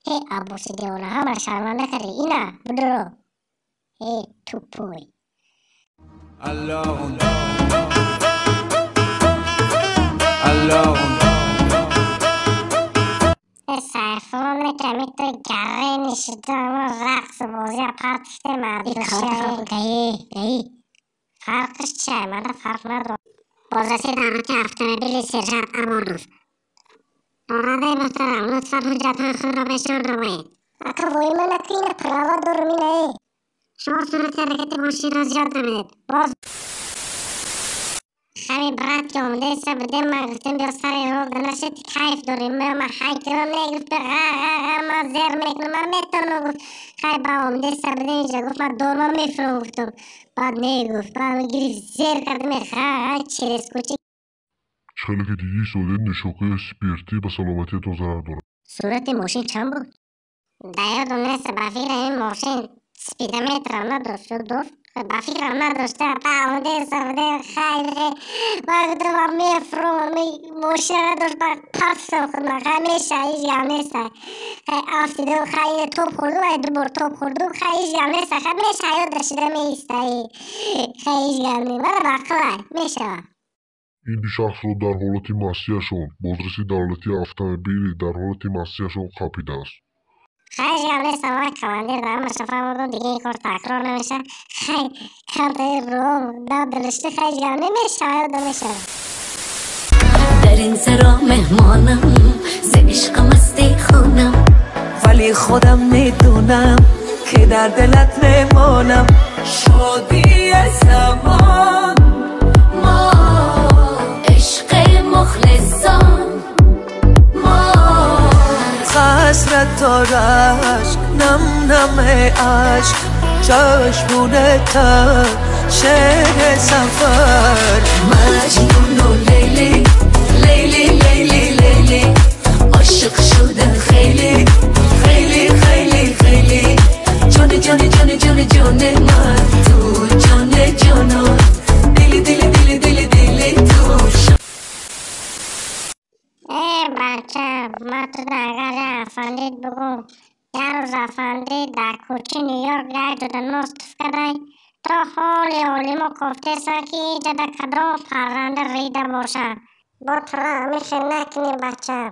ای عباس دیوانه همه شرمنده کردی اینا بدرو ای توپوی سرفان نکمی تو گره نشیده اما رقص بازی پرتشته مردی خواهد گهی فرقش چه؟ من فرق ندارم بازرسی دولت اتومبیل سرجت امانوف راننده محترم لطفا حجتهای خود را نشان نمایید اکا وای من اکا این پراوا دورمینه شما صورت حرکت ماشین را زیاد نمیدید باز خمی برات که اومده ایسا بده من گفتم بیا سر رو دنشت کیف داریم من خیلی کنم نگفت من زیر میکنم من میتونم گفت خیلی با اومده ایسا بده اینجا گفت من دور من میفرم گفتم بعد نگفت بعد گریف زیر کردم خیلی چیرس کوچی چخیلی که دیدی سوده نشوقه سپیرتی به سلامتیتون ضرر داره. صورت ماشین چند بود؟ یادم نیست به فکر این ماشین سپیدومتر هم نداشت به فکر هم نداشته اومده سفده خیلی من گفتم من میفرم ماشین نداشت پرسم خودم خیلی هیچ هم نیست افتیده خیلی توپ خوردم دو بار توپ خوردم خیلی هم نیست خیلی میشه یاد داشته میسته خیلی هم نیست من بقلای میشه این شخص رو در حالت مسیحشون بازرسی دولتی اتومبیلی در حالت مسیحشون خپیده است. خیلی هم نیست آقای کماندیر دارم شفا بودم دیگه این کار تکرار نمیشه خیلی کم روم داد دلشته خیلی هم نمیشه یاد میشه در این سرا مهمانم ز عشق مستی خونم ولی خودم میدونم که در دلت میمانم شادی زمان ما عشق مخلصان ما قصرت دارشک نم نم عشق چشمونه تر شهر سفر مجنون و لیلی لیلی لیلی لیلی عاشق شدن خیلی خیلی خیلی خیلی جان جان جان جان جان من تو جان جانان دلی دلی دلی دلی دلی تو بچه ما تو در افندید بگو یه روز افندید در کوچه نیویورک گای دادن نصف کردن تا حالی ما گفته سا که اینجا در کدام پرنده ریده باشه با تو را همیشه نکنی بچه